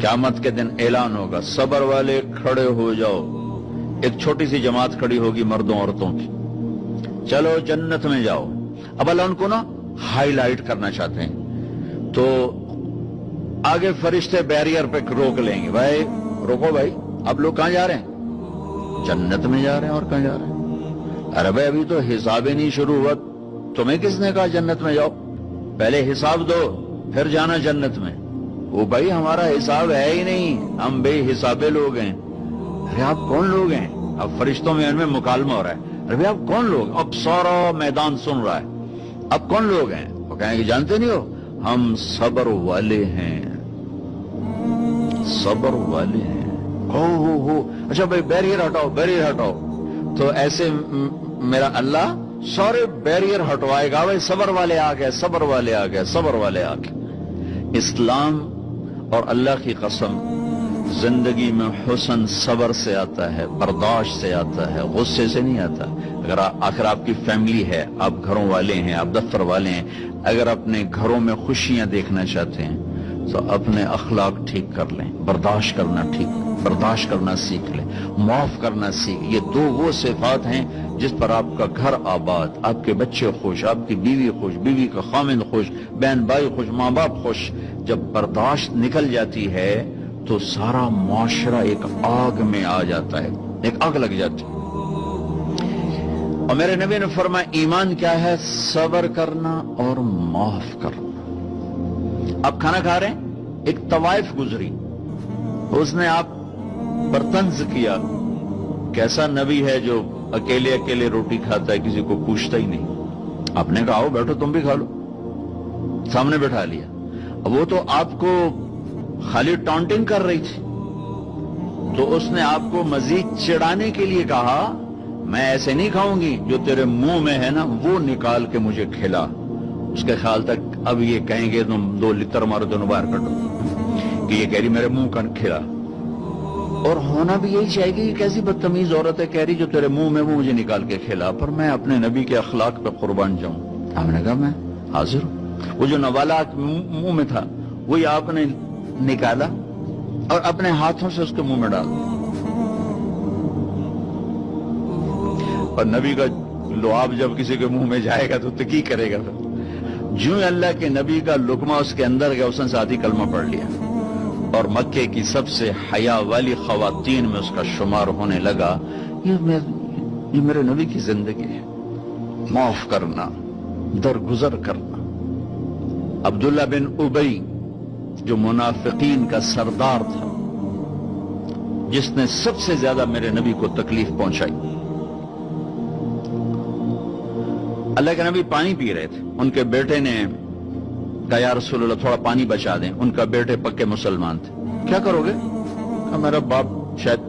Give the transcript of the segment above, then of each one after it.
क़यामत के दिन ऐलान होगा, सबर वाले खड़े हो जाओ। एक छोटी सी जमात खड़ी होगी मर्दों औरतों की, चलो जन्नत में जाओ। अब अल्लाह उनको ना हाईलाइट करना चाहते हैं, तो आगे फरिश्ते बैरियर पे रोक लेंगे, भाई रोको भाई, आप लोग कहां जा रहे हैं? जन्नत में जा रहे हैं। और कहां जा रहे हैं? अरे भाई अभी तो हिसाब ही नहीं शुरू हुआ, तुम्हें किसने कहा जन्नत में जाओ? पहले हिसाब दो फिर जाना जन्नत में। वो भाई हमारा हिसाब है ही नहीं, हम बेहिसाबे लोग हैं। अरे आप कौन लोग हैं? अब फरिश्तों में इनमें मुकालमा हो रहा है, अरे भाई आप कौन लोग? अब सारा मैदान सुन रहा है, अब कौन लोग हैं? वो कहेंगे जानते नहीं हो, हम सबर वाले हैं, सबर वाले हैं। हो अच्छा भाई बैरियर हटाओ, बैरियर हटाओ। तो ऐसे मेरा अल्लाह सारे बैरियर हटवाएगा, भाई सबर वाले आ गए, सबर वाले आ गए, सबर वाले आ गए। इस्लाम और अल्लाह की कसम, जिंदगी में हुस्न सबर से आता है, बर्दाश्त से आता है, गुस्से से नहीं आता। अगर आखिर आपकी फैमिली है, आप घरों वाले हैं, आप दफ्तर वाले हैं, अगर अपने घरों में खुशियां देखना चाहते हैं तो अपने अखलाक ठीक कर लें, बर्दाश्त करना सीख लें, माफ करना सीख। ये दो वो सिफात हैं जिस पर आपका घर आबाद, आपके बच्चे खुश, आपकी बीवी खुश, बीवी का खामिंद खुश, बहन भाई खुश, माँ बाप खुश। जब बर्दाश्त निकल जाती है तो सारा मुआशरा एक आग में आ जाता है, एक आग लग जाती है। और मेरे नबी ने फरमाया ईमान क्या है? सबर करना और माफ करना। आप खाना खा रहे हैं, एक तवाइफ गुजरी, उसने आप पर तंज किया, कैसा नबी है जो अकेले अकेले रोटी खाता है, किसी को पूछता ही नहीं। आपने कहा आओ बैठो तुम भी खा लो, सामने बैठा लिया। अब वो तो आपको खाली टॉन्टिंग कर रही थी, तो उसने आपको मजीद चिढ़ाने के लिए कहा मैं ऐसे नहीं खाऊंगी, जो तेरे मुंह में है ना वो निकाल के मुझे खिला। उसके ख्याल तक अब ये कहेंगे तुम 2 लितर मारो, दोनों बाहर कटो, कि ये कह रही मेरे मुंह का खिला। और होना भी यही चाहिए कि कैसी बदतमीज औरत है, कह रही जो तेरे मुंह में वो मुझे निकाल के खिला। पर मैं अपने नबी के अखलाक पे कुर्बान जाऊं। हमने कहा मैं हाजिर हूं। वो जो नवाला मुंह में था वही आपने निकाला और अपने हाथों से उसके मुंह में डाल दिया। और नबी का लुआब जब किसी के मुंह में जाएगा तो की करेगा? जो अल्लाह के नबी का लुकमा उसके अंदर गया, उसने साथ ही कलमा पढ़ लिया और मक्के की सबसे हया वाली खवातीन में उसका शुमार होने लगा। ये मेरे नबी की जिंदगी है, माफ करना, दरगुजर करना। अब्दुल्ला बिन उबई जो मुनाफिकीन का सरदार था, जिसने सबसे ज्यादा मेरे नबी को तकलीफ पहुंचाई। अल्लाह के नबी पानी पी रहे थे, उनके बेटे ने कहा या रसूलल्लाह थोड़ा पानी बचा दें। उनका बेटे पक्के मुसलमान थे। क्या करोगे? कहा मेरा बाप शायद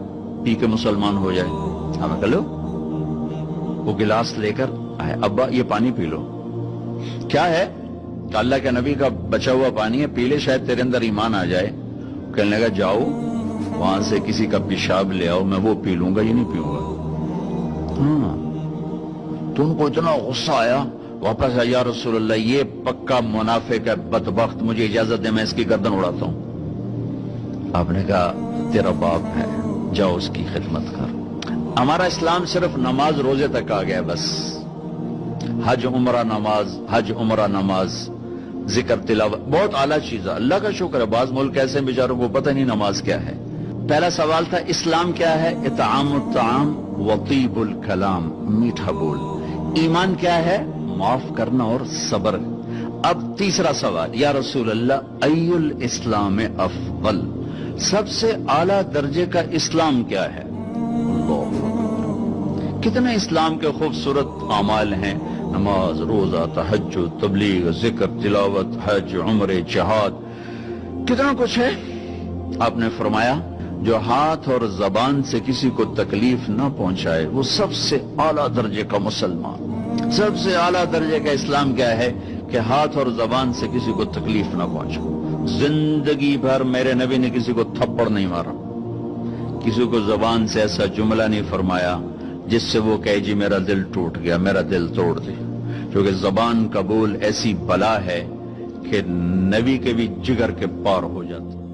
पी के मुसलमान हो जाए। हमें कह लो। वो गिलास लेकर आए, अब्बा ये पानी पी लो। क्या है? तो अल्लाह के नबी का बचा हुआ पानी है, पी ले, शायद तेरे अंदर ईमान आ जाए। कहने लगा जाओ वहां से किसी का पेशाब ले आओ, मैं वो पी लूंगा, ये नहीं पीऊंगा। हाँ, तो उनको इतना गुस्सा आया, वापस आया या रसूलल्लाह ये पक्का मुनाफिक है, बदबख्त, मुझे इजाजत दे मैं इसकी गर्दन उड़ाता हूं। आपने कहा तेरा बाप है, जाओ उसकी खिदमत कर। हमारा इस्लाम सिर्फ नमाज रोजे तक आ गया, बस हज उमरा नमाज, हज उमरा नमाज, जिक्र तिलावत, बहुत आला चीज है। अल्लाह का शुक्र है बाज मुल्क ऐसे बेचारों को पता नहीं नमाज क्या है। पहला सवाल था इस्लाम क्या है? इत्आमुत ताम वतीबुल कलाम, मीठा बोल। ईमान क्या है? माफ करना और सब्र। अब तीसरा सवाल, या रसूल अल्लाह अय्युल इस्लाम अफजल, सबसे आला दर्जे का इस्लाम क्या है? कितने इस्लाम के खूबसूरत अमाल हैं, नमाज, रोजा, तहज्जुद, तबलीग, जिक्र, तिलावत, हज, उम्रे, जिहाद, कितना कुछ है। आपने फरमाया जो हाथ और जबान से किसी को तकलीफ न पहुंचाए वो सबसे आला दर्जे का मुसलमान। सबसे आला दर्जे का इस्लाम क्या है? कि हाथ और जबान से किसी को तकलीफ न पहुंचाए। जिंदगी भर मेरे नबी ने किसी को थप्पड़ नहीं मारा, किसी को जबान से ऐसा जुमला नहीं फरमाया जिससे वो कहे जी मेरा दिल टूट गया, मेरा दिल तोड़ दे। क्योंकि जबान का बोल ऐसी बला है कि नबी के भी जिगर के पार हो जाता।